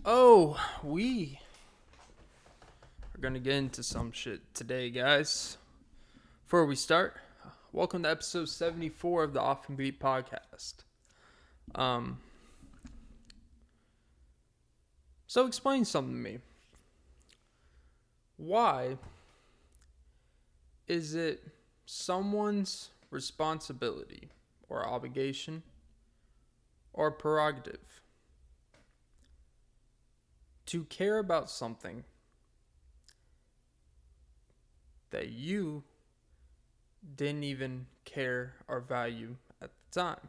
Oh, we are going to get into some shit today, guys. Before we start, welcome to episode 74 of the Off and Beat podcast. Um, so explain something to me. Why is it someone's responsibility or obligation or prerogative to care about something that you didn't even care or value at the time?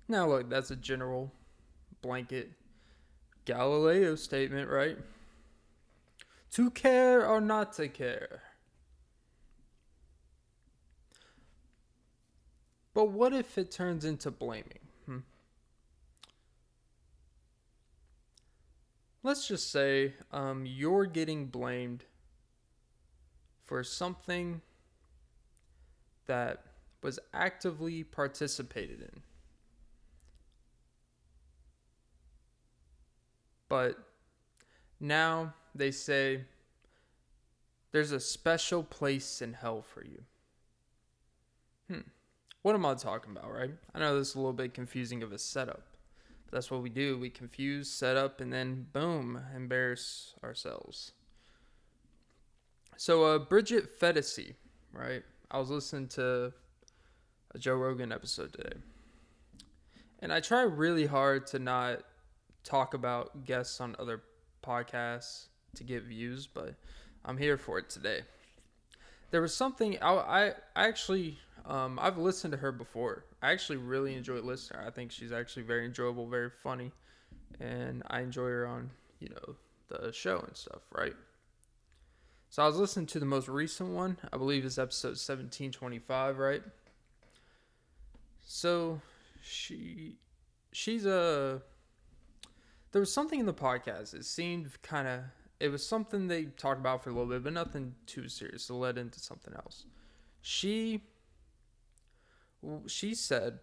Now, look, that's a general blanket Galileo statement, right? To care or not to care. But what if it turns into blaming? Let's just say you're getting blamed for something that was actively participated in. But now they say there's a special place in hell for you. What am I talking about, right? I know this is a little bit confusing of a setup. But that's what we do. We confuse, set up, and then boom, embarrass ourselves. So Bridget Phetasy, right? I was listening to a Joe Rogan episode today. And I try really hard to not talk about guests on other podcasts to get views, but I'm here for it today. There was something I actually I've listened to her before. I actually really enjoy listening. I think she's actually very enjoyable, very funny, and I enjoy her on the show and stuff, right? So I was listening to the most recent one. I believe is episode 1725, right? So she's a there was something in the podcast. It seemed it was something they talked about for a little bit, but nothing too serious. It led into something else. She said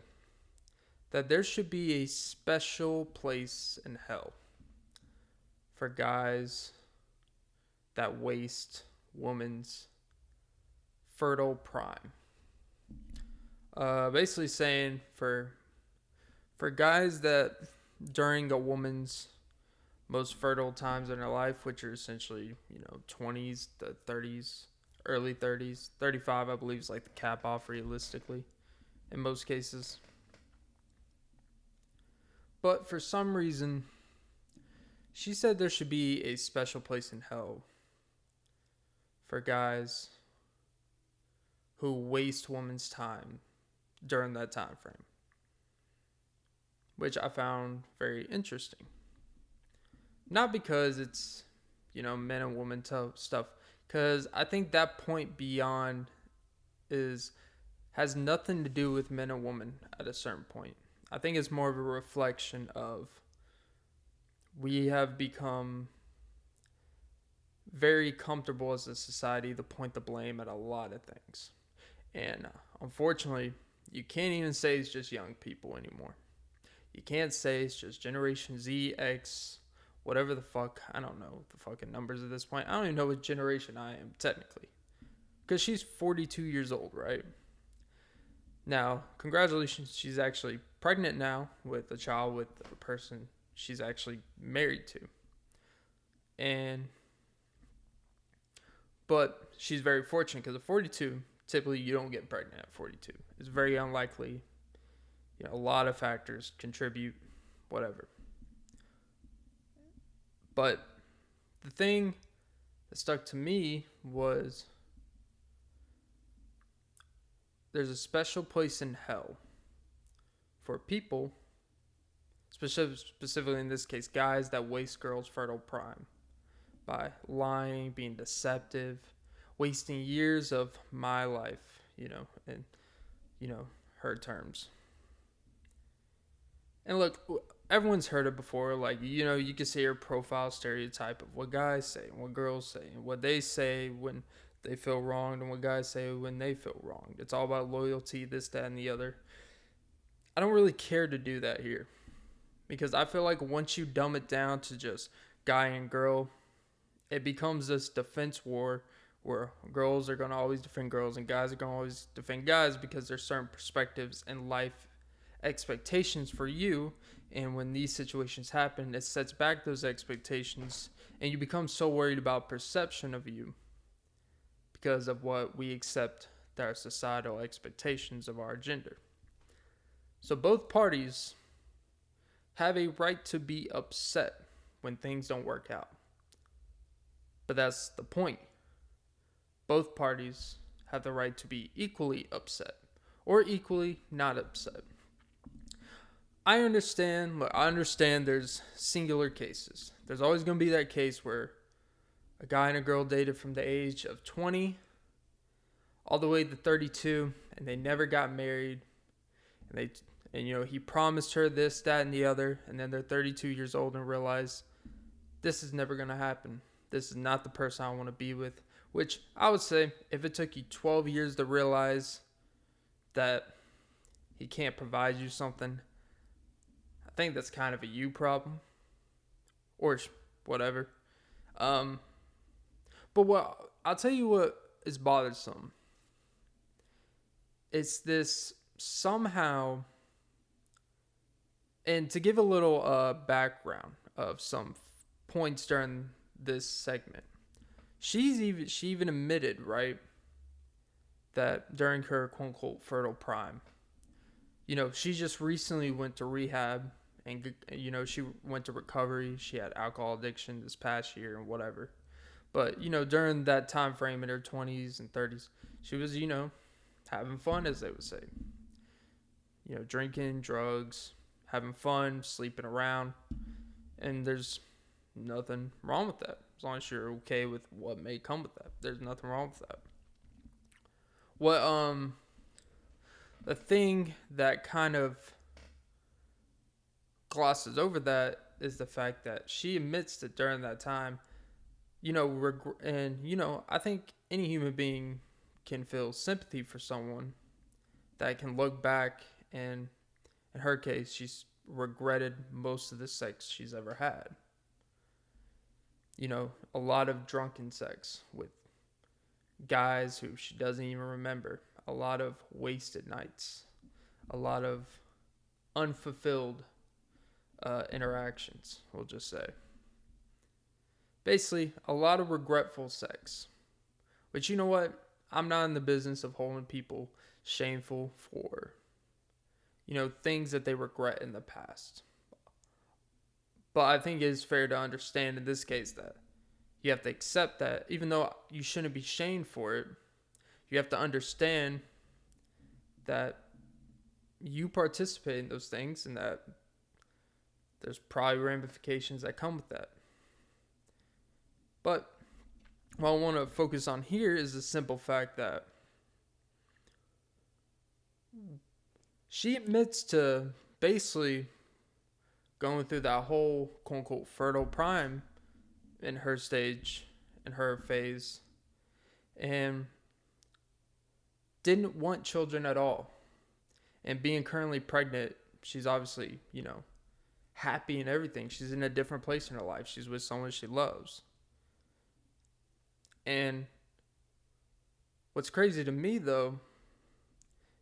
that there should be a special place in hell for guys that waste women's fertile prime. Basically saying for guys that during a woman's most fertile times in her life, which are essentially 20s to 30s, early 30s, 35 I believe is like the cap off realistically in most cases. But for some reason, she said there should be a special place in hell for guys who waste women's time during that time frame, which I found very interesting. Not because it's, men and women stuff, because I think that point beyond has nothing to do with men and women at a certain point. I think it's more of a reflection of we have become very comfortable as a society to point the blame at a lot of things. And unfortunately, you can't even say it's just young people anymore. You can't say it's just Generation Z, X, whatever the fuck. I don't know the fucking numbers at this point. I don't even know what generation I am technically. Because she's 42 years old, right? Now, congratulations, she's actually pregnant now with a child with a person she's actually married to. But she's very fortunate because at 42, typically you don't get pregnant at 42. It's very unlikely. A lot of factors contribute, whatever. But the thing that stuck to me was there's a special place in hell for people, specifically in this case, guys that waste girls' fertile prime by lying, being deceptive, wasting years of my life, in, her terms. And look, everyone's heard it before. Like, you can see your profile stereotype of what guys say and what girls say and what they say when they feel wronged and what guys say when they feel wronged. It's all about loyalty, this, that, and the other. I don't really care to do that here Because I feel like once you dumb it down to just guy and girl, it becomes this defense war where girls are going to always defend girls and guys are going to always defend guys because there's certain perspectives and life expectations for you. And when these situations happen, it sets back those expectations and you become so worried about perception of you because of what we accept that are societal expectations of our gender. So both parties have a right to be upset when things don't work out. But that's the point. Both parties have the right to be equally upset or equally not upset. I understand there's singular cases. There's always going to be that case where a guy and a girl dated from the age of 20 all the way to 32 and they never got married. And he promised her this, that, and the other, and then they're 32 years old and realize this is never going to happen. This is not the person I want to be with. Which I would say, if it took you 12 years to realize that he can't provide you something, I think that's kind of a you problem. Or whatever. But I'll tell you what is bothersome. It's this somehow, and to give a little background of some points during this segment, she even admitted, right, that during her quote unquote fertile prime, she just recently went to rehab and she went to recovery. She had alcohol addiction this past year and whatever. But during that time frame in her 20s and 30s, she was having fun, as they would say. Drinking, drugs, having fun, sleeping around, and there's nothing wrong with that. As long as you're okay with what may come with that. There's nothing wrong with that. The thing that kind of glosses over that is the fact that she admits that during that time, I think any human being can feel sympathy for someone that can look back, and in her case, she's regretted most of the sex she's ever had. A lot of drunken sex with guys who she doesn't even remember. A lot of wasted nights. A lot of unfulfilled interactions, we'll just say. Basically, a lot of regretful sex. But you know what? I'm not in the business of holding people shameful for, things that they regret in the past. But I think it is fair to understand in this case that you have to accept that even though you shouldn't be shamed for it, you have to understand that you participate in those things and that there's probably ramifications that come with that. But what I want to focus on here is the simple fact that she admits to basically going through that whole quote unquote fertile prime in her stage, in her phase, and didn't want children at all. And being currently pregnant, she's obviously, happy and everything. She's in a different place in her life. She's with someone she loves. And what's crazy to me, though,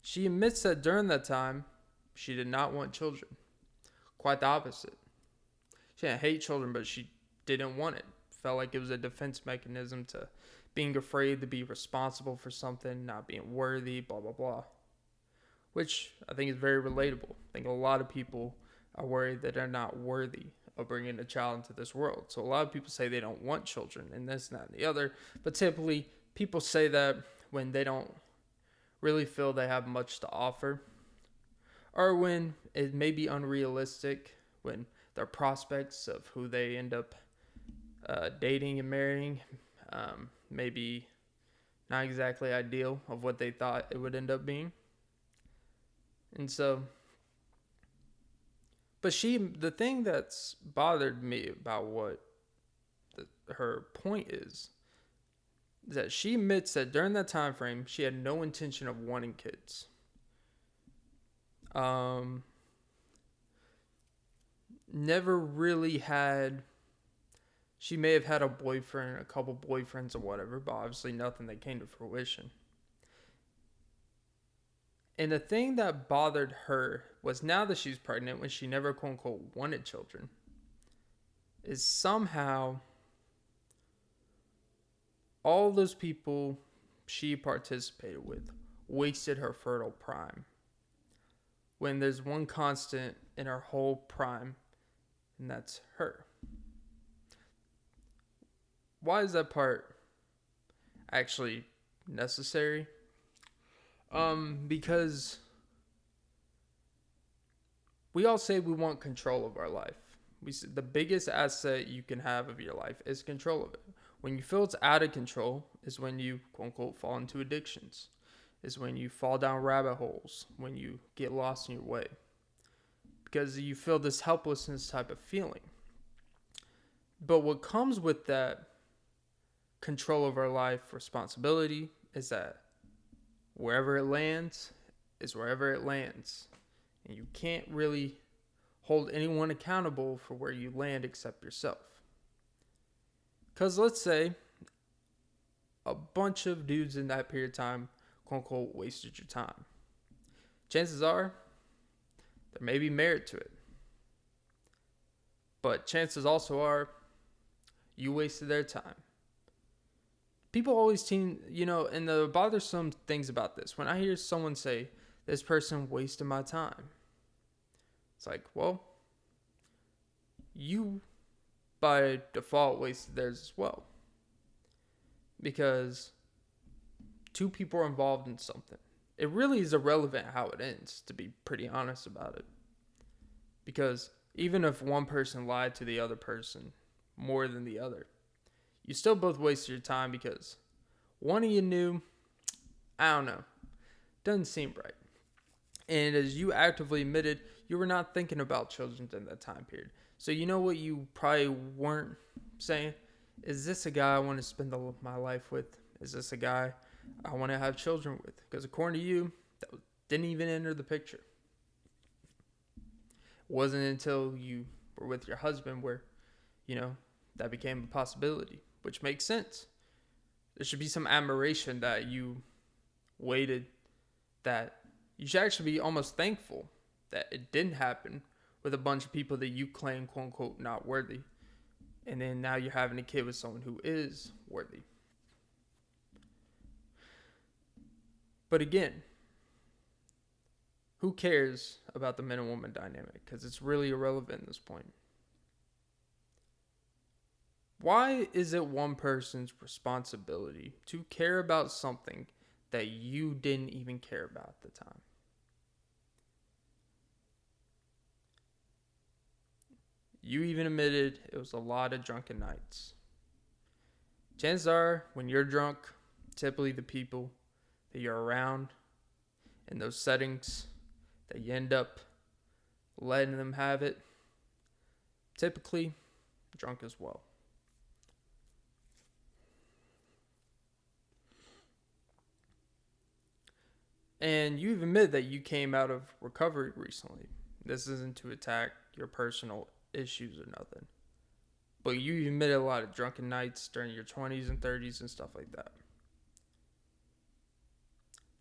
she admits that during that time, she did not want children. Quite the opposite. She didn't hate children, but she didn't want it. Felt like it was a defense mechanism to being afraid to be responsible for something, not being worthy, blah, blah, blah. Which I think is very relatable. I think a lot of people are worried that they're not worthy of bringing a child into this world. So a lot of people say they don't want children and this, that, and the other. But typically, people say that when they don't really feel they have much to offer, or when it may be unrealistic, when their prospects of who they end up dating and marrying maybe not exactly ideal of what they thought it would end up being. And so, but the thing that's bothered me about what her point is that she admits that during that time frame, she had no intention of wanting kids. never really had. She may have had a boyfriend, a couple boyfriends or whatever, but obviously nothing that came to fruition. And the thing that bothered her was now that she's pregnant, when she never quote unquote wanted children, is somehow all those people she participated with wasted her fertile prime. When there's one constant in her whole prime, and that's her. Why is that part actually necessary? Because we all say we want control of our life. The biggest asset you can have of your life is control of it. When you feel it's out of control is when you, quote unquote, fall into addictions. Is when you fall down rabbit holes, when you get lost in your way. Because you feel this helplessness type of feeling. But what comes with that control of our life responsibility is that wherever it lands is wherever it lands. And you can't really hold anyone accountable for where you land except yourself. Because let's say a bunch of dudes in that period of time, quote unquote, wasted your time. Chances are there may be merit to it. But chances also are you wasted their time. People always and the bothersome things about this, when I hear someone say, this person wasted my time, it's like, well, you by default wasted theirs as well. Because two people are involved in something. It really is irrelevant how it ends, to be pretty honest about it. Because even if one person lied to the other person more than the other, you still both wasted your time because one of you knew, I don't know, doesn't seem right. And as you actively admitted, you were not thinking about children in that time period. So you know what you probably weren't saying? Is this a guy I want to spend my life with? Is this a guy I want to have children with? Because according to you, that didn't even enter the picture. It wasn't until you were with your husband where, that became a possibility, which makes sense. There should be some admiration that you waited, that you should actually be almost thankful that it didn't happen with a bunch of people that you claim, quote unquote, not worthy. And then now you're having a kid with someone who is worthy. But again, who cares about the man and woman dynamic? Because it's really irrelevant at this point. Why is it one person's responsibility to care about something that you didn't even care about at the time? You even admitted it was a lot of drunken nights. Chances are, when you're drunk, typically the people that you're around in those settings that you end up letting them have it, typically drunk as well. And you admit that you came out of recovery recently. This isn't to attack your personal issues or nothing. But you admitted a lot of drunken nights during your 20s and 30s and stuff like that.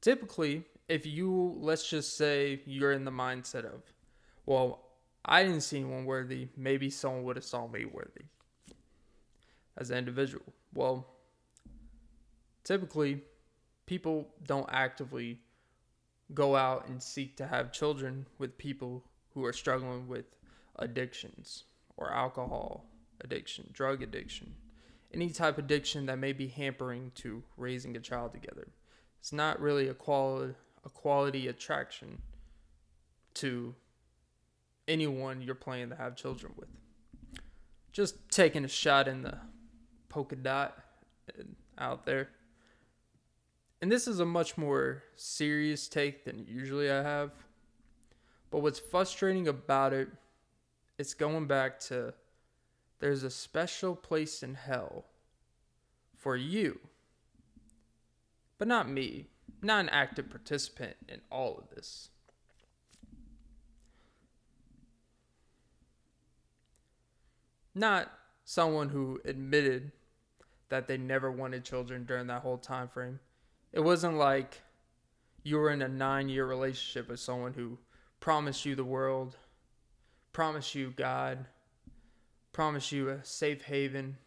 Typically, if you, let's just say you're in the mindset of, well, I didn't see anyone worthy, maybe someone would have saw me worthy as an individual. Well, typically, people don't actively go out and seek to have children with people who are struggling with addictions or alcohol addiction, drug addiction, any type of addiction that may be hampering to raising a child together. It's not really a quality attraction to anyone you're planning to have children with. Just taking a shot in the polka dot out there. And this is a much more serious take than usually I have. But what's frustrating about it, it's going back to there's a special place in hell for you, but not me, not an active participant in all of this. Not someone who admitted that they never wanted children during that whole time frame. It wasn't like you were in a 9-year relationship with someone who promised you the world, promised you God, promised you a safe haven,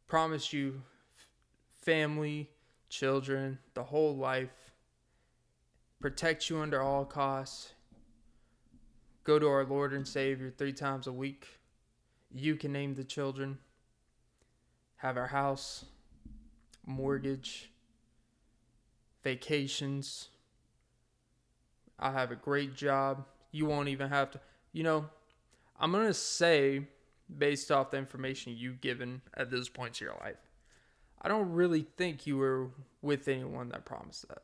promised you family, children, the whole life, protect you under all costs, go to our Lord and Savior 3 times a week. You can name the children, have our house, mortgage, vacations. I'll have a great job. You won't even have to, I'm going to say, based off the information you've given at this point in your life, I don't really think you were with anyone that promised that.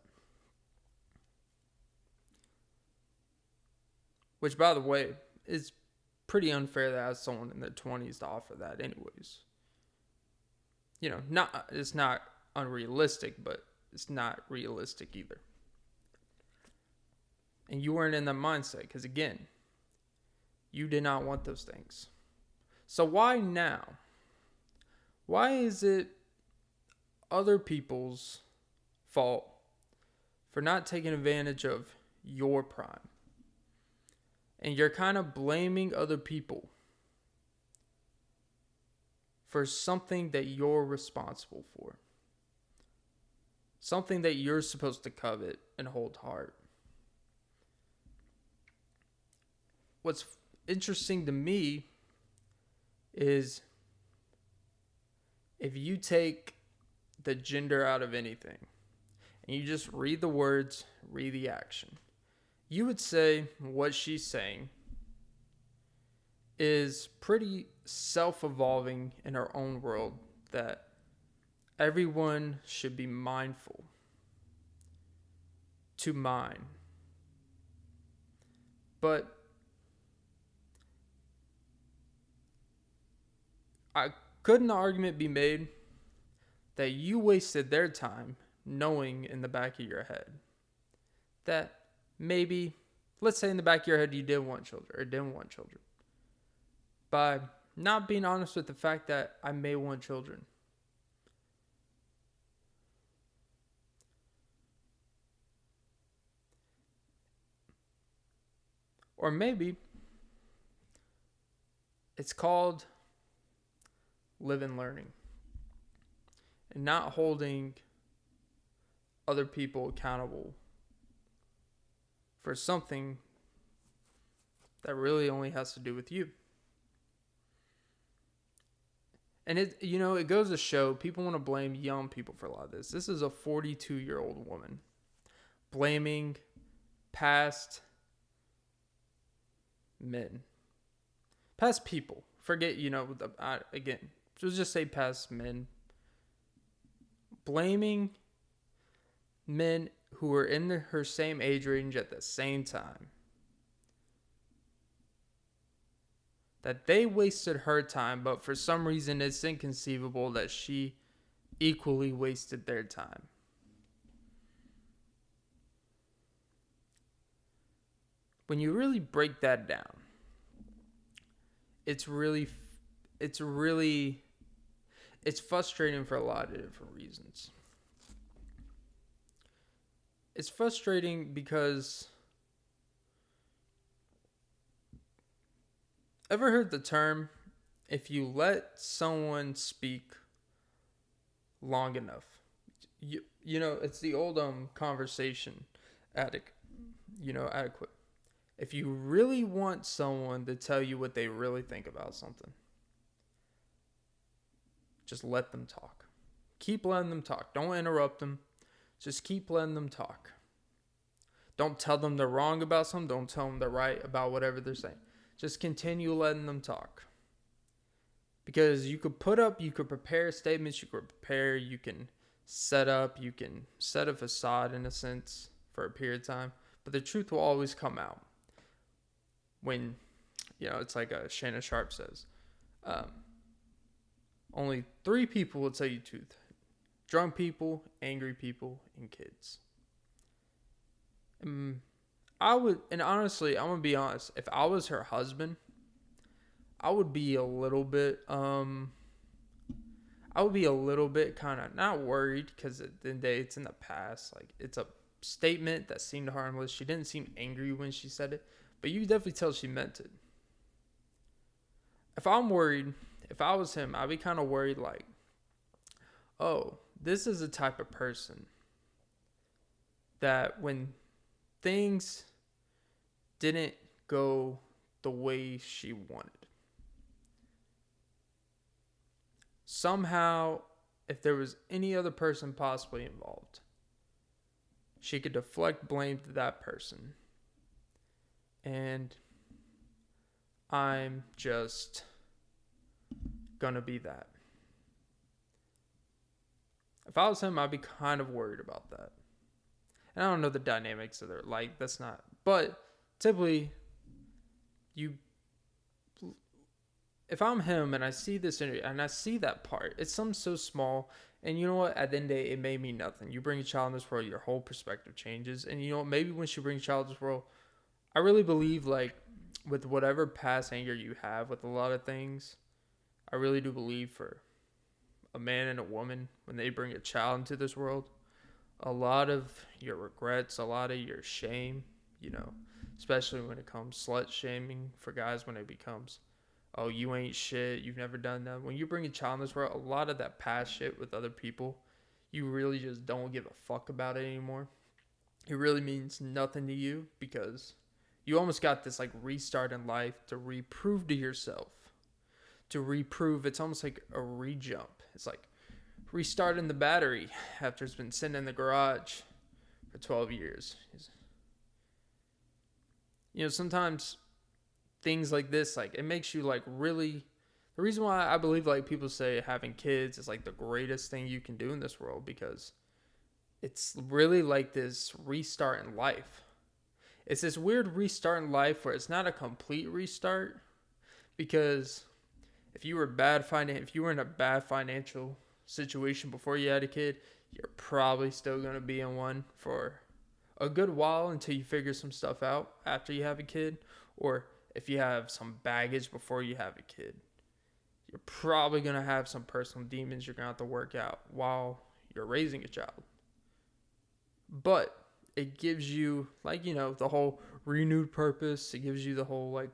Which, by the way, is pretty unfair to ask someone in their 20s to offer that anyways. It's not unrealistic, but it's not realistic either. And you weren't in that mindset because, again, you did not want those things. So why now? Why is it other people's fault for not taking advantage of your prime? And you're kind of blaming other people for something that you're responsible for. Something that you're supposed to covet and hold hard. What's interesting to me is if you take the gender out of anything and you just read the words, read the action, you would say what she's saying is pretty self-evolving in our own world, that everyone should be mindful to mine. But couldn't the argument be made that you wasted their time knowing in the back of your head that maybe, let's say in the back of your head you did want children or didn't want children, by not being honest with the fact that I may want children? Or maybe it's called live and learning and not holding other people accountable for something that really only has to do with you. And it goes to show people want to blame young people for a lot of this. This is a 42-year-old woman blaming past men, past people. Forget, again, just say past men. Blaming men who were in her same age range at the same time. That they wasted her time, but for some reason it's inconceivable that she equally wasted their time. When you really break that down, it's frustrating for a lot of different reasons. It's frustrating because, ever heard the term, if you let someone speak long enough, it's the old conversation adequate. If you really want someone to tell you what they really think about something, just let them talk. Keep letting them talk. Don't interrupt them. Just keep letting them talk. Don't tell them they're wrong about something. Don't tell them they're right about whatever they're saying. Just continue letting them talk. Because you could prepare statements, you can set a facade in a sense for a period of time. But the truth will always come out. When, it's like Shannon Sharp says, only 3 people will tell you the truth: drunk people, angry people, and kids. Honestly, I'm going to be honest, if I was her husband, I would be a little bit kind of not worried, because at the end of the day, it's in the past. Like, it's a statement that seemed harmless. She didn't seem angry when she said it, but you definitely tell she meant it. If I'm worried, if I was him, I'd be kind of worried, like, oh, this is the type of person that when things didn't go the way she wanted, somehow, if there was any other person possibly involved, she could deflect blame to that person. And I'm just gonna be that. If I was him, I'd be kind of worried about that. And I don't know the dynamics of their, like, that's not, but typically, if I'm him and I see this interview and I see that part, it's something so small. And you know what? At the end of the day, it may mean nothing. You bring a child in this world, your whole perspective changes. And you know what? Maybe when she brings a child in this world, I really believe, like, with whatever past anger you have with a lot of things, I really do believe for a man and a woman, when they bring a child into this world, a lot of your regrets, a lot of your shame, especially when it comes slut shaming for guys, when it becomes, oh, you ain't shit, you've never done that. When you bring a child in this world, a lot of that past shit with other people, you really just don't give a fuck about it anymore. It really means nothing to you, because you almost got this, like, restart in life to reprove to yourself. It's almost like a re-jump. It's like restarting the battery after it's been sitting in the garage for 12 years. Sometimes things like this, like, it makes you, like, really, the reason why I believe, like, people say having kids is, like, the greatest thing you can do in this world, because it's really like this restart in life. It's this weird restart in life where it's not a complete restart, because if you were in a bad financial situation before you had a kid, you're probably still going to be in one for a good while until you figure some stuff out after you have a kid. Or if you have some baggage before you have a kid, you're probably going to have some personal demons you're going to have to work out while you're raising a child. But it gives you, like, the whole renewed purpose. It gives you the whole, like,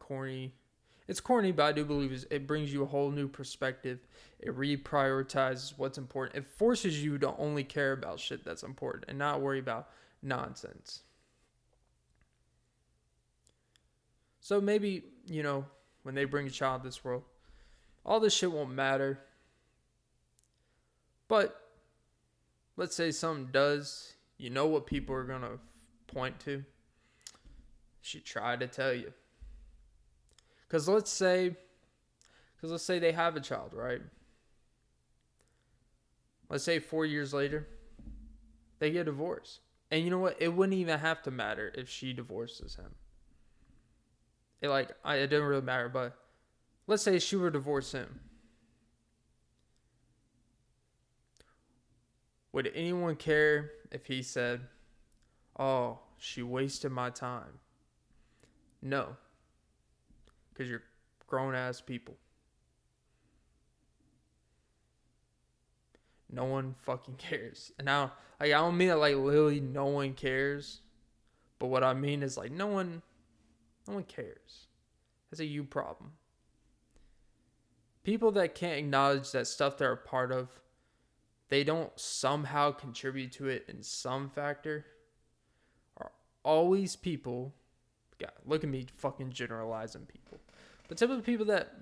it's corny, but I do believe it brings you a whole new perspective. It reprioritizes what's important. It forces you to only care about shit that's important and not worry about nonsense. So maybe, when they bring a child to this world, all this shit won't matter. But let's say something does. You know what people are going to point to? She tried to tell you. Because let's say they have a child, right? Let's say 4 years later, they get divorced. And you know what? It wouldn't even have to matter if she divorces him. It didn't really matter, but let's say she were to divorce him. Would anyone care if he said, oh, she wasted my time? No. Because you're grown-ass people. No one fucking cares. And now, I don't mean that, like, literally no one cares. But what I mean is, like, no one cares. That's a you problem. People that can't acknowledge that stuff they're a part of, they don't somehow contribute to it in some factor, are always people. God, look at me fucking generalizing people. But typically people that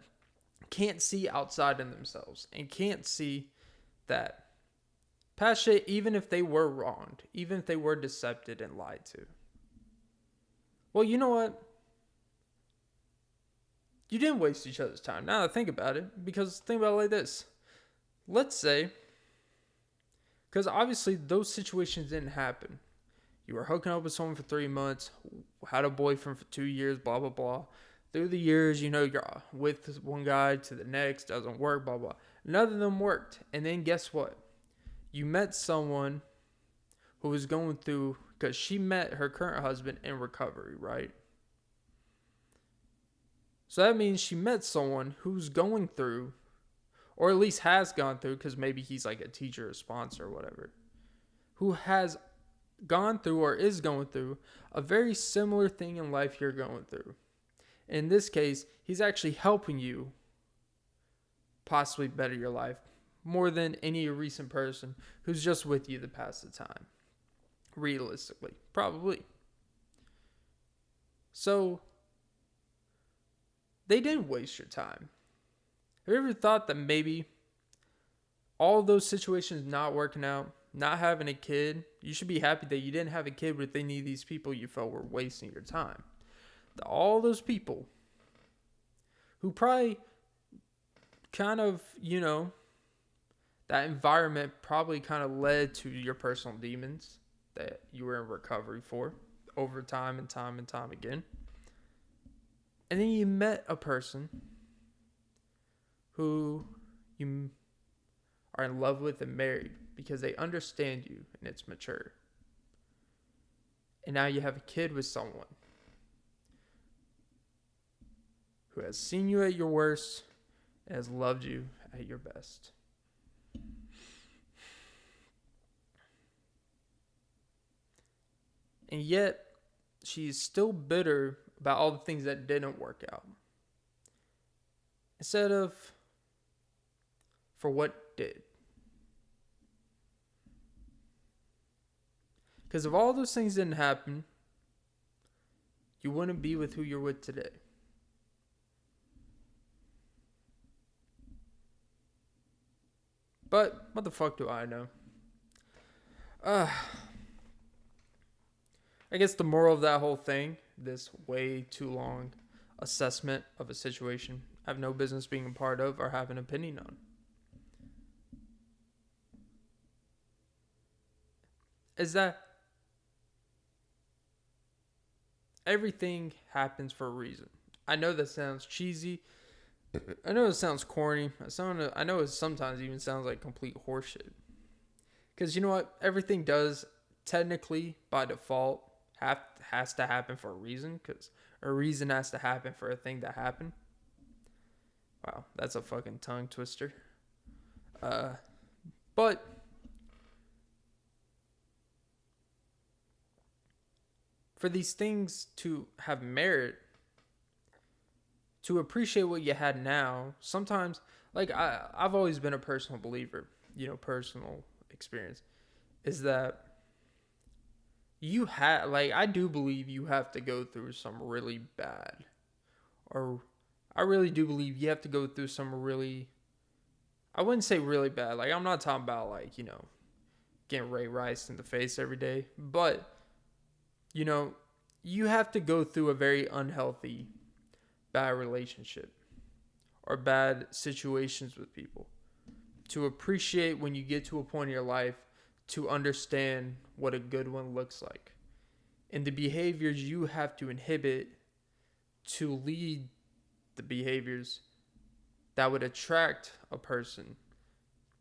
can't see outside in themselves and can't see that past shit, even if they were wronged, even if they were decepted and lied to. Well, you know what? You didn't waste each other's time. Now that I think about it, because think about it like this. Let's say, because obviously those situations didn't happen. You were hooking up with someone for 3 months, had a boyfriend for 2 years, blah, blah, blah. Through the years, you're with one guy to the next, doesn't work, blah, blah. None of them worked. And then guess what? You met someone who was going through, because she met her current husband in recovery, right? So that means she met someone who's going through, or at least has gone through, because maybe he's like a teacher or sponsor or whatever, who has gone through or is going through a very similar thing in life you're going through. In this case, he's actually helping you possibly better your life more than any recent person who's just with you to pass the time. Realistically, probably. So, they didn't waste your time. Have you ever thought that maybe all those situations not working out, not having a kid, you should be happy that you didn't have a kid with any of these people you felt were wasting your time? All those people who probably kind of, that environment probably kind of led to your personal demons that you were in recovery for over time and time and time again. And then you met a person who you are in love with and married because they understand you and it's mature. And now you have a kid with someone who has seen you at your worst and has loved you at your best. And yet, she's still bitter about all the things that didn't work out, instead of for what did. Because if all those things didn't happen, you wouldn't be with who you're with today. But what the fuck do I know? I guess the moral of that whole thing, this way too long assessment of a situation I have no business being a part of or have an opinion on, is that everything happens for a reason. I know that sounds cheesy. I know it sounds corny. I know it sometimes even sounds like complete horseshit. Because you know what? Everything does technically, by default, has to happen for a reason. Because a reason has to happen for a thing to happen. Wow, that's a fucking tongue twister. But for these things to have merit, to appreciate what you had now, sometimes, like I've always been a personal believer, personal experience, is that I do believe you have to go through some really bad, or I really do believe you have to go through some really, I wouldn't say really bad, like I'm not talking about getting Ray Rice in the face every day, but you have to go through a very unhealthy, bad relationship or bad situations with people to appreciate when you get to a point in your life to understand what a good one looks like, and the behaviors you have to inhibit to lead the behaviors that would attract a person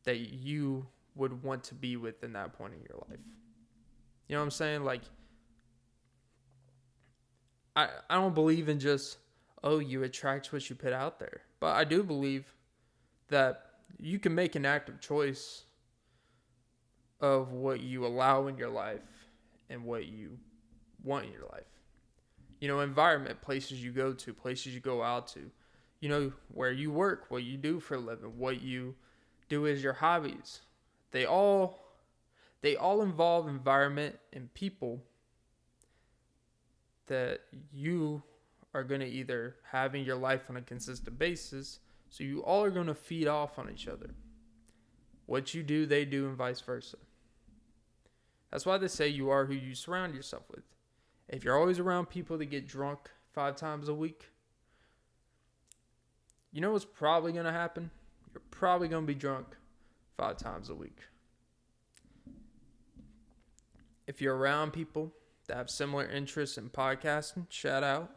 that you would want to be with in that point in your life. You know what I'm saying? Like, I don't believe in just, you attract what you put out there. But I do believe that you can make an active choice of what you allow in your life and what you want in your life. Environment, places you go to, places you go out to, where you work, what you do for a living, what you do as your hobbies. They all involve environment and people that you are going to either have in your life on a consistent basis. So you all are going to feed off on each other. What you do, they do, and vice versa. That's why they say you are who you surround yourself with. If you're always around people that get drunk 5 times a week, you know what's probably going to happen? You're probably going to be drunk 5 times a week. If you're around people that have similar interests in podcasting, shout out.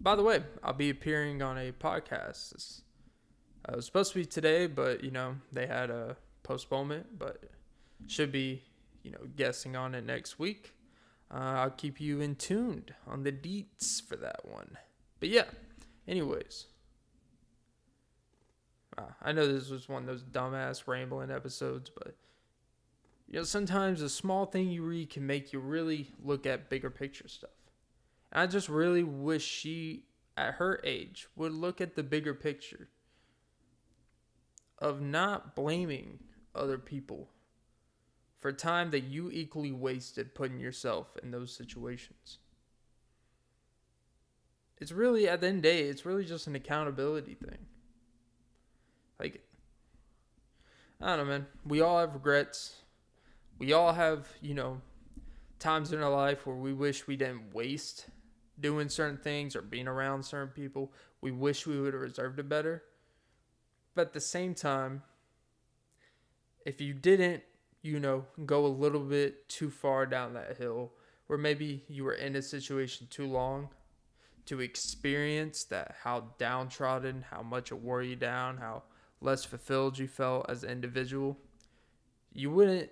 By the way, I'll be appearing on a podcast. It was supposed to be today, but, they had a postponement, but should be, guessing on it next week. I'll keep you in tuned on the deets for that one. But yeah, Anyways, I know this was one of those dumbass rambling episodes, but sometimes a small thing you read can make you really look at bigger picture stuff. And I just really wish she, at her age, would look at the bigger picture of not blaming other people for time that you equally wasted putting yourself in those situations. It's really, at the end of the day, it's really just an accountability thing. Like, I don't know, man. We all have regrets. We all have, times in our life where we wish we didn't waste doing certain things or being around certain people. We wish we would have reserved it better. But at the same time, if you didn't, go a little bit too far down that hill, where maybe you were in a situation too long to experience that, how downtrodden, how much it wore you down, how less fulfilled you felt as an individual, you wouldn't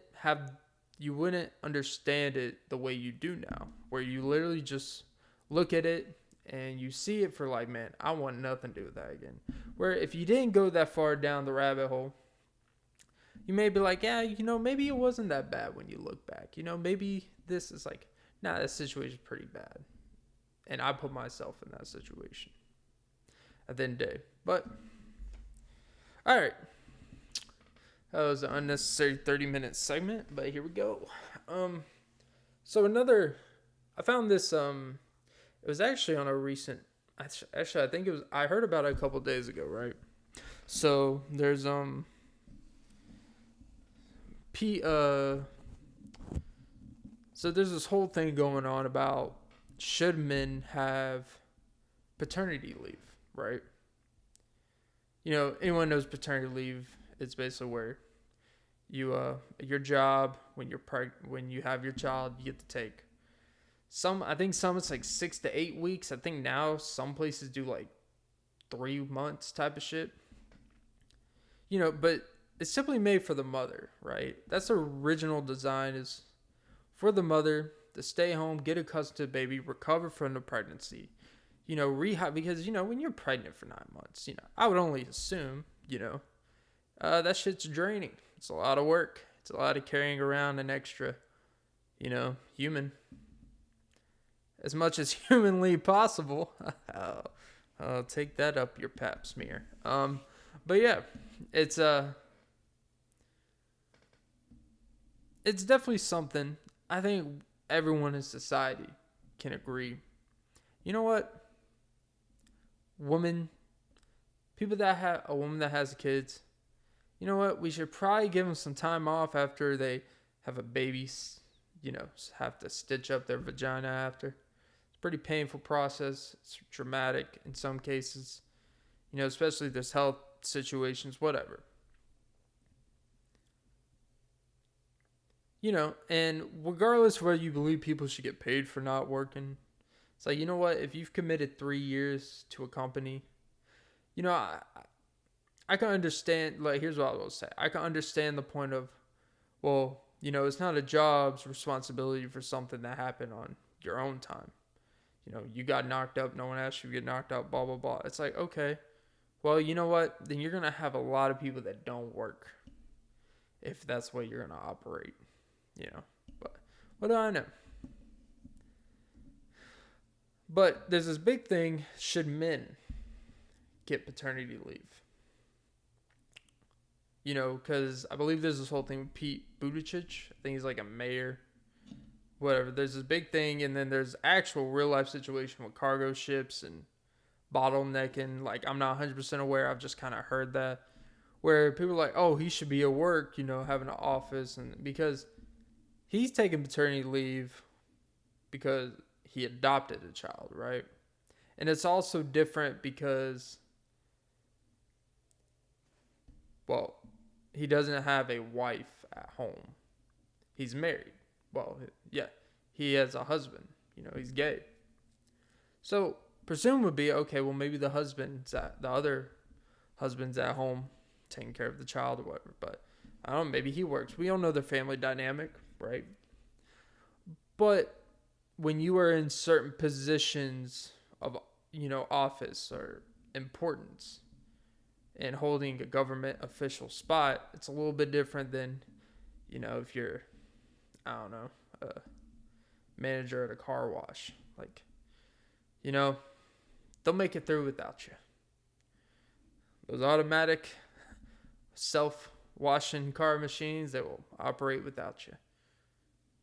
understand it the way you do now, where you literally just look at it and you see it for like, man, I want nothing to do with that again. Where if you didn't go that far down the rabbit hole, you may be like, yeah, maybe it wasn't that bad when you look back. Maybe this is like, nah, this situation's pretty bad. And I put myself in that situation at the end of the day. But, all right. That was an unnecessary 30-minute segment, but here we go. I found this, it was actually on a recent, actually, I think I heard about it a couple days ago, right? So, there's, so there's this whole thing going on about should men have paternity leave, right? Anyone knows paternity leave. It's basically where your job when you have your child, you get to take I think some it's like 6 to 8 weeks. I think now some places do like 3 months type of shit. But it's simply made for the mother, right? That's the original design, is for the mother to stay home, get accustomed to the baby, recover from the pregnancy, rehab, because, when you're pregnant for 9 months, I would only assume, that shit's draining. It's a lot of work. It's a lot of carrying around an extra, human. As much as humanly possible. I'll take that up your pap smear. But yeah, it's definitely something I think everyone in society can agree. You know what? People that have a woman that has kids, you know what? We should probably give them some time off after they have a baby, have to stitch up their vagina after. It's a pretty painful process. It's dramatic in some cases, especially there's health situations, whatever. And regardless of whether you believe people should get paid for not working, it's like, you know what? If you've committed 3 years to a company, I can understand, like, here's what I will say. I can understand the point of, well, it's not a job's responsibility for something that happened on your own time. You got knocked up, no one asked you to get knocked out, blah, blah, blah. It's like, okay, well, you know what? Then you're going to have a lot of people that don't work if that's the way you're going to operate, But what do I know? But there's this big thing, should men get paternity leave? Because I believe there's this whole thing with Pete Buttigieg. I think he's like a mayor. Whatever. There's this big thing, and then there's actual real life situation with cargo ships and bottlenecking. Like, I'm not 100% aware. I've just kind of heard that. Where people are like, oh, he should be at work, having an office. And because he's taking paternity leave because he adopted a child, right? And it's also different because, well, he doesn't have a wife at home. He's married. Well, yeah, he has a husband. He's gay. So, presumably, okay, well, maybe the other husband's at home taking care of the child or whatever. But, I don't know, maybe he works. We don't know their family dynamic, right? But when you are in certain positions of, office or importance and holding a government official spot, it's a little bit different than, if you're, I don't know, a manager at a car wash. Like, they'll make it through without you. Those automatic self-washing car machines, they will operate without you.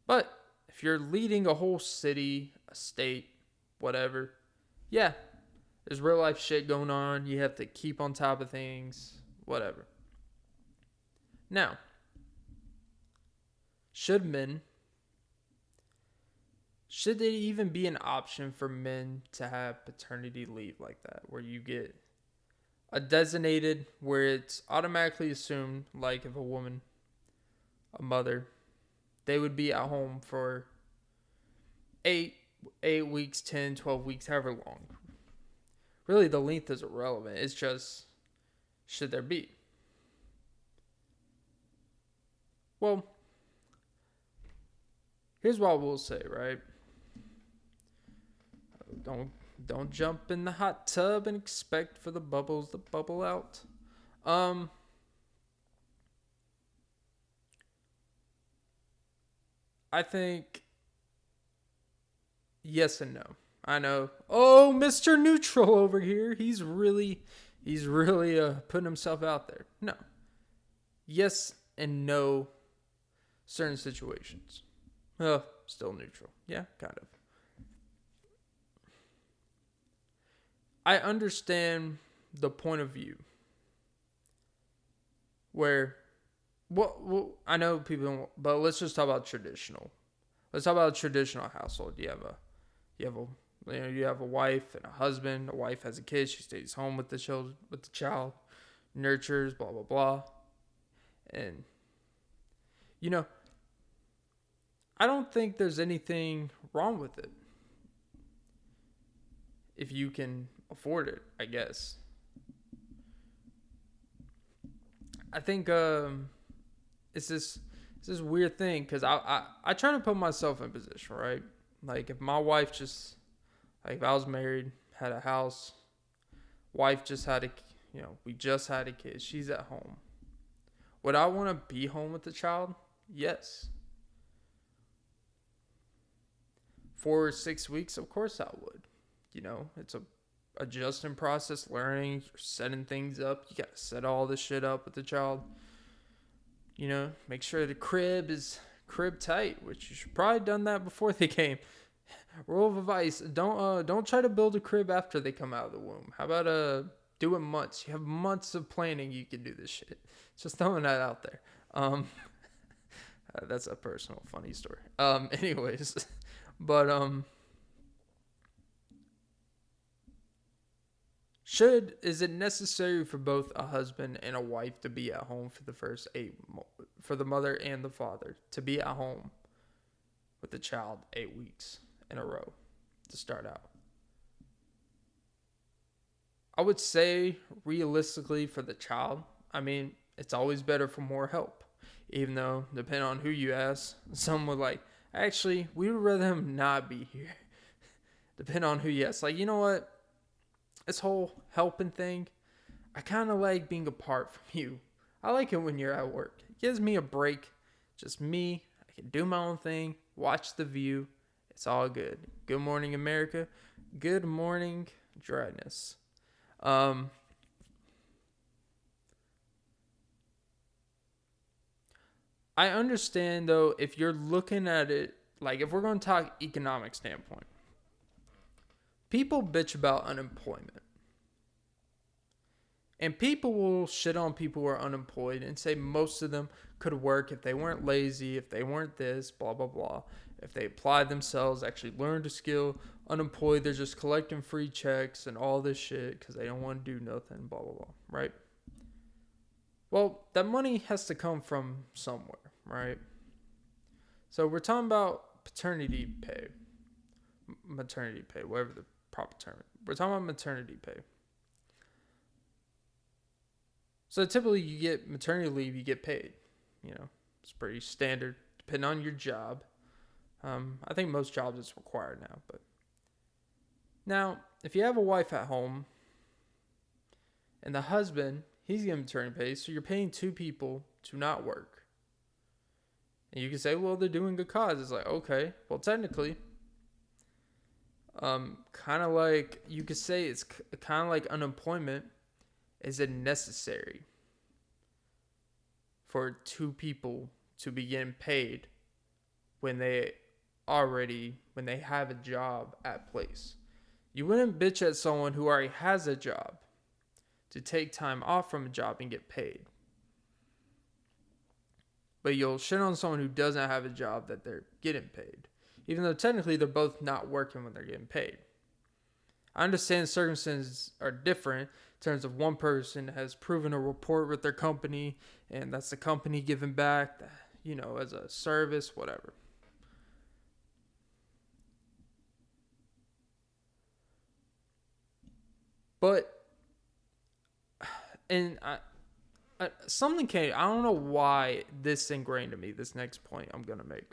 But if you're leading a whole city, a state, whatever, yeah, there's real life shit going on. You have to keep on top of things, whatever. Now, should there even be an option for men to have paternity leave like that, where you get a designated, where it's automatically assumed, like if a woman, a mother, they would be at home for 8 weeks, 10, 12 weeks, however long. Really, the length is irrelevant. It's just, should there be? Well, here's what we'll say, right? Don't jump in the hot tub and expect for the bubbles to bubble out. I think yes and no. I know. Oh, Mr. Neutral over here. He's really putting himself out there. No. Yes and no certain situations. Still neutral. Yeah, kind of. I understand the point of view where, well, I know people don't, but let's just talk about traditional. Let's talk about a traditional household. You have a wife and a husband. A wife has a kid. She stays home with the child, nurtures, blah blah blah, and I don't think there's anything wrong with it if you can afford it, I guess. I think it's this weird thing, because I try to put myself in position, right? Like, if my wife just, like, if I was married, had a house, wife just had we just had a kid, she's at home. Would I want to be home with the child? Yes. 4 or 6 weeks, of course I would. It's a adjusting process, learning, you're setting things up. You got to set all this shit up with the child. Make sure the crib is crib tight, which you should probably done that before they came. Rule of advice: don't try to build a crib after they come out of the womb. How about do it months? You have months of planning. You can do this shit. Just throwing that out there. That's a personal funny story. Anyways, but is it necessary for both a husband and a wife to be at home for the first 8 for the mother and the father to be at home with the child 8 weeks in a row to start out? I would say realistically for the child, it's always better for more help. Even though, depending on who you ask, some would like, actually, we would rather him not be here. Depending on who you ask. Like, you know what? This whole helping thing, I kind of like being apart from you. I like it when you're at work. It gives me a break. Just me. I can do my own thing. Watch The View. It's all good. Good morning, America. Good morning, dryness. I understand, though, if you're looking at it, like, if we're going to talk economic standpoint, people bitch about unemployment. And people will shit on people who are unemployed and say most of them could work if they weren't lazy, if they weren't this, blah, blah, blah. If they applied themselves, actually learned a skill. Unemployed, they're just collecting free checks and all this shit because they don't want to do nothing, blah, blah, blah, right? Well, that money has to come from somewhere, right? So we're talking about paternity pay, maternity pay, whatever the proper term is. We're talking about maternity pay. So typically you get maternity leave, you get paid. It's pretty standard, depending on your job. I think most jobs it's required now. But now, if you have a wife at home and the husband, he's getting maternity pay, so you're paying two people to not work. And you can say, well, they're doing good cause. It's like, okay, well, technically, kind of like, you could say it's kind of like unemployment. Is it necessary for two people to be getting paid when they have a job at place? You wouldn't bitch at someone who already has a job to take time off from a job and get paid. But you'll shit on someone who doesn't have a job that they're getting paid, even though technically they're both not working when they're getting paid. I understand circumstances are different in terms of one person has proven a rapport with their company, and that's the company giving back, as a service, whatever. But, and something came, I don't know why this ingrained to me, this next point I'm going to make.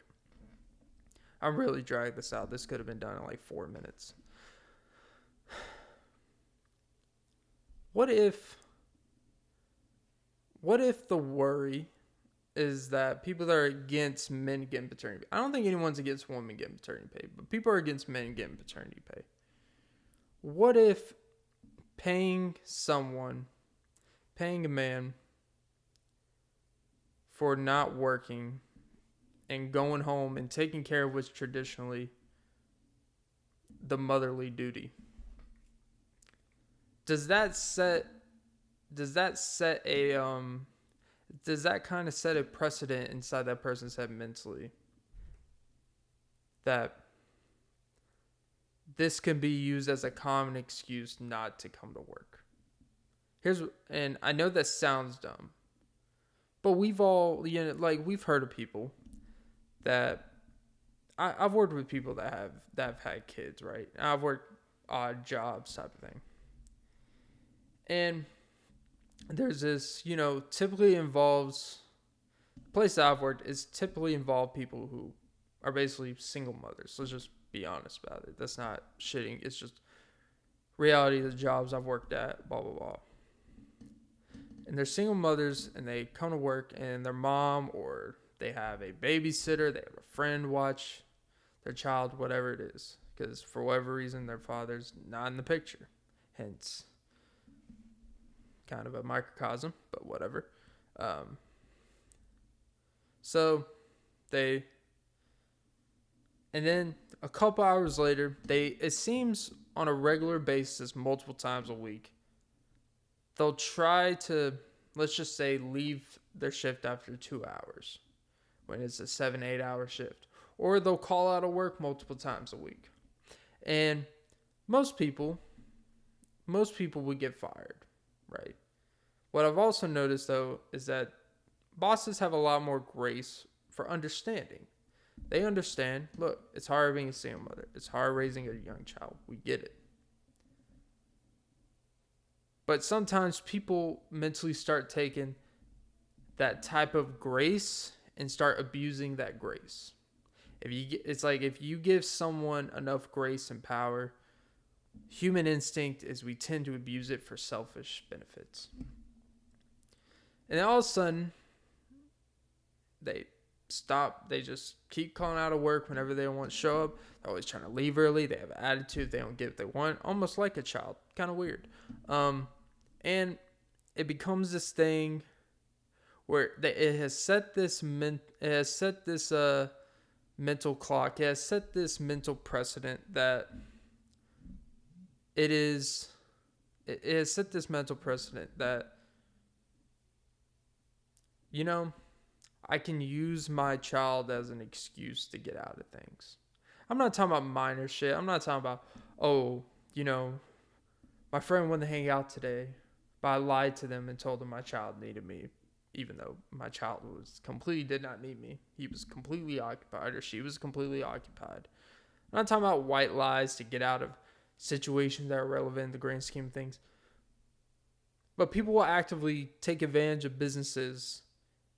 I really dragged this out. This could have been done in like 4 minutes. What if the worry is that people that are against men getting paternity pay? I don't think anyone's against women getting paternity pay, but people are against men getting paternity pay. What if paying a man for not working and going home and taking care of what's traditionally the motherly duty? Does that kind of set a precedent inside that person's head mentally that this can be used as a common excuse not to come to work? And I know that sounds dumb, but we've all, we've heard of people that I've worked with people that have had kids, right? I've worked odd jobs type of thing. And there's this, typically involves, the place that I've worked is typically involved people who are basically single mothers. Let's just be honest about it. That's not shitting. It's just reality of the jobs I've worked at, blah, blah, blah. And they're single mothers and they come to work and their mom or they have a babysitter, they have a friend watch their child, whatever it is. Because for whatever reason, their father's not in the picture. Hence, kind of a microcosm, but whatever. And then a couple hours later, it seems on a regular basis, multiple times a week, they'll try to, let's just say, leave their shift after 2 hours when it's a 7-8 hour shift. Or they'll call out of work multiple times a week. And most people would get fired, right? What I've also noticed, though, is that bosses have a lot more grace for understanding. They understand, look, it's hard being a single mother. It's hard raising a young child. We get it. But sometimes people mentally start taking that type of grace and start abusing that grace. It's like if you give someone enough grace and power, human instinct is we tend to abuse it for selfish benefits. And then all of a sudden, they stop. They just keep calling out of work whenever they don't want to show up. They're always trying to leave early. They have an attitude. They don't get what they want. Almost like a child. Kind of weird. And it becomes this thing where it has set this mental clock. It has set this mental precedent that it has set this mental precedent that, I can use my child as an excuse to get out of things. I'm not talking about minor shit. I'm not talking about, my friend wanted to hang out today, but I lied to them and told them my child needed me, even though my child did not need me. He was completely occupied, or she was completely occupied. I'm not talking about white lies to get out of situations that are relevant in the grand scheme of things. But people will actively take advantage of businesses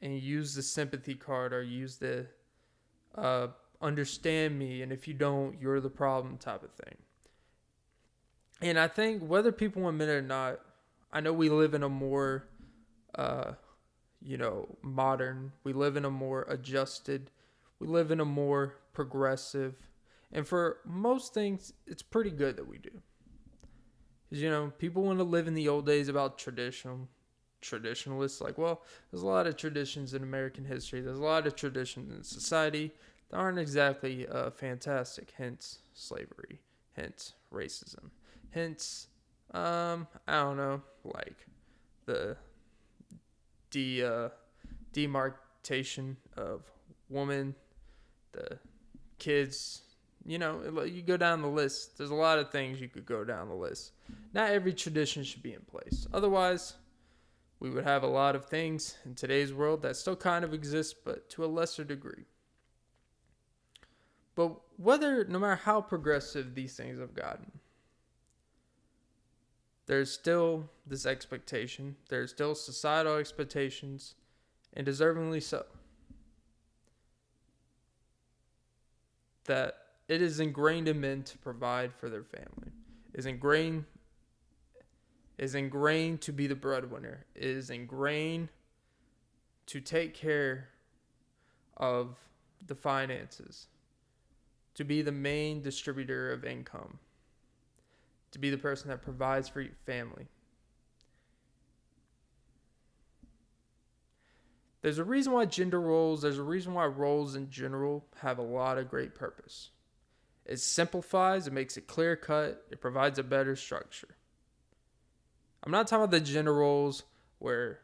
and use the sympathy card or use the understand me, and if you don't, you're the problem type of thing. And I think whether people admit it or not, I know we live in a more, uh, modern, we live in a more adjusted, we live in a more progressive, and for most things, it's pretty good that we do. Because, people want to live in the old days about traditionalists. Like, well, there's a lot of traditions in American history, there's a lot of traditions in society that aren't exactly fantastic, hence slavery, hence racism, hence, I don't know, like the demarcation of woman, the kids. You go down the list. There's a lot of things you could go down the list. Not every tradition should be in place. Otherwise, we would have a lot of things in today's world that still kind of exist, but to a lesser degree. But no matter how progressive these things have gotten, there's still this expectation. There's still societal expectations, and deservingly so, that it is ingrained in men to provide for their family. Is ingrained to be the breadwinner. It is ingrained to take care of the finances, to be the main distributor of income, to be the person that provides for your family. There's a reason why gender roles, there's a reason why roles in general have a lot of great purpose. It simplifies, it makes it clear cut, it provides a better structure. I'm not talking about the gender roles where,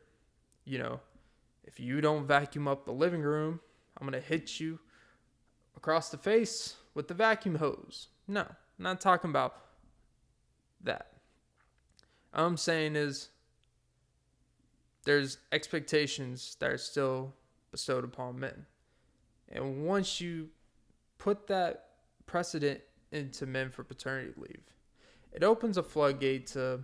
if you don't vacuum up the living room, I'm going to hit you across the face with the vacuum hose. No, I'm not talking about that. All I'm saying is there's expectations that are still bestowed upon men. And once you put that precedent into men for paternity leave, it opens a floodgate to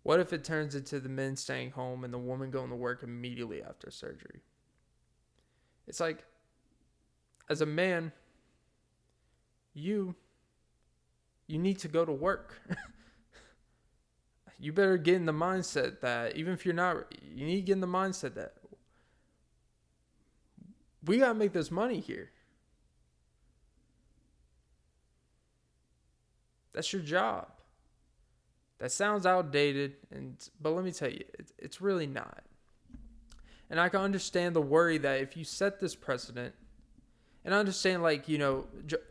what if it turns into the men staying home and the woman going to work immediately after surgery? It's like, as a man, you need to go to work. You better get in the mindset that, even if you're not, you need to get in the mindset that we got to make this money here. That's your job. That sounds outdated, but let me tell you, it's really not. And I can understand the worry that if you set this precedent, and I understand,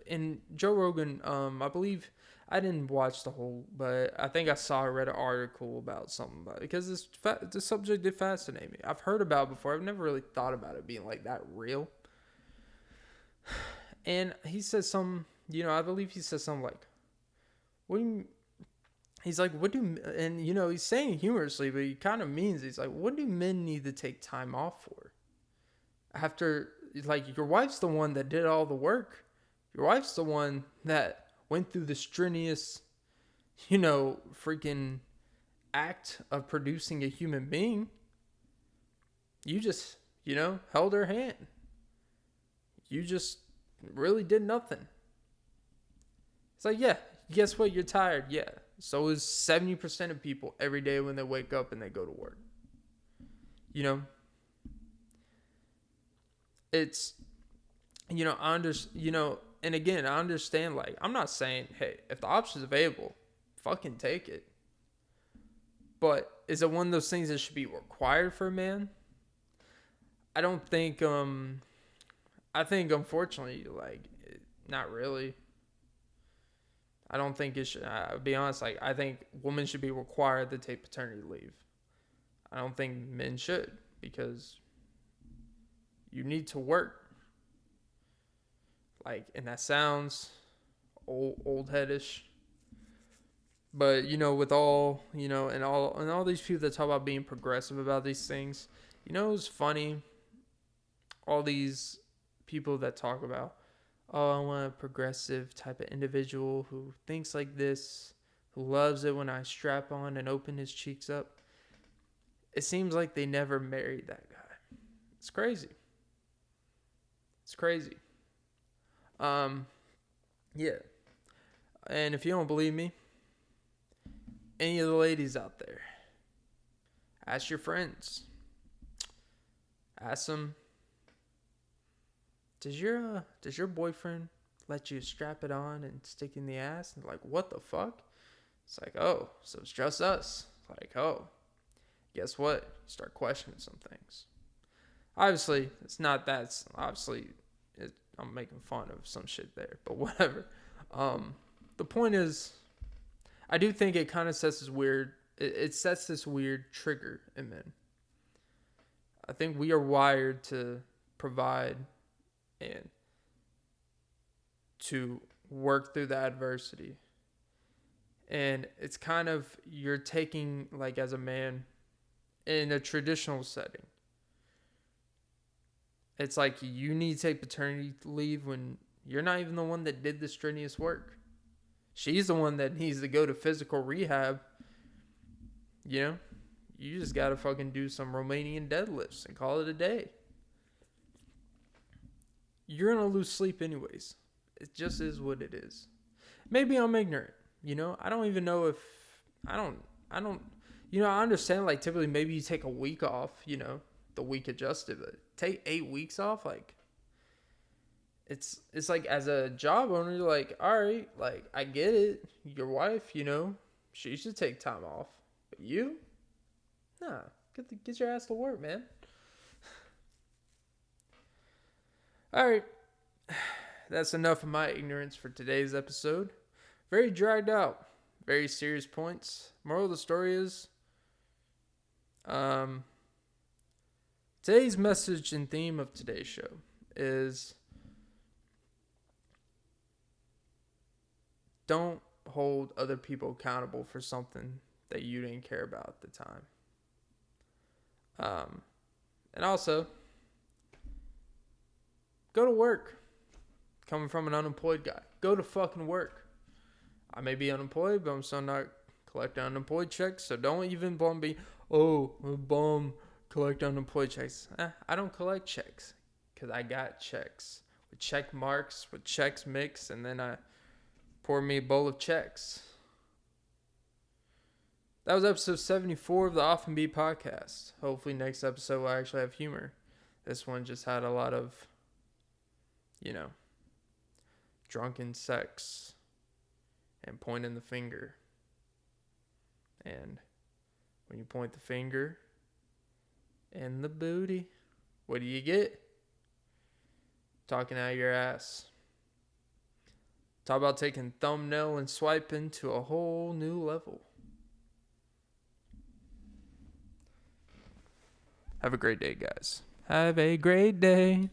in Joe Rogan, I believe, I didn't watch the whole, but I think I read an article about something about it, because this subject did fascinate me. I've heard about it before. I've never really thought about it being like that real. And he says I believe he says something like, what do you, he's like, he's saying humorously, but he kind of means, he's like, what do men need to take time off for? After, your wife's the one that did all the work. Your wife's the one that went through the strenuous, freaking act of producing a human being. You just, held her hand. You just really did nothing. It's like, yeah, guess what? You're tired. Yeah. So is 70% of people every day when they wake up and they go to work. It's, and again, I understand, I'm not saying, hey, if the option's available, fucking take it. But is it one of those things that should be required for a man? I don't think, I think, unfortunately, not really. I don't think it should. I'll be honest. I think women should be required to take paternity leave. I don't think men should, because you need to work. And that sounds old headish. But with all and all these people that talk about being progressive about these things, it's funny. All these people that talk about, oh, I want a progressive type of individual who thinks like this, who loves it when I strap on and open his cheeks up. It seems like they never married that guy. It's crazy. Yeah. And if you don't believe me, any of the ladies out there, ask your friends. Ask them, does your boyfriend let you strap it on and stick in the ass? And like, what the fuck? It's like, oh, so it's just us. Like, oh, guess what? You start questioning some things. Obviously, it's not that. I'm making fun of some shit there, but whatever. The point is, I do think it kind of sets this weird. It sets this weird trigger in men. I think we are wired to provide and to work through the adversity. And it's kind of, you're taking, like, as a man in a traditional setting, it's like you need to take paternity leave when you're not even the one that did the strenuous work. She's the one that needs to go to physical rehab. You know, you just got to fucking do some Romanian deadlifts and call it a day. You're going to lose sleep anyways. It just is what it is. Maybe I'm ignorant. You know, I don't even know if I don't, I understand, like, typically maybe you take a week off, the week adjusted, but take 8 weeks off. Like, it's like, as a job owner, you're like, all right, like, I get it. Your wife, she should take time off, but you, nah, get your ass to work, man. All right. That's enough of my ignorance for today's episode. Very dragged out. Very serious points. Moral of the story is, today's message and theme of today's show is, don't hold other people accountable for something that you didn't care about at the time. And also, go to work. Coming from an unemployed guy, go to fucking work. I may be unemployed, but I'm still not collecting unemployed checks. So don't even bum me. Oh, I'm a bum, collect unemployed checks. I don't collect checks because I got checks with check marks, with checks mixed, and then I pour me a bowl of checks. That was episode 74 of the Off and Be podcast. Hopefully next episode will actually have humor. This one just had a lot of, drunken sex and pointing the finger. And when you point the finger and the booty, what do you get? Talking out of your ass. Talk about taking thumbnail and swiping to a whole new level. Have a great day, guys. Have a great day.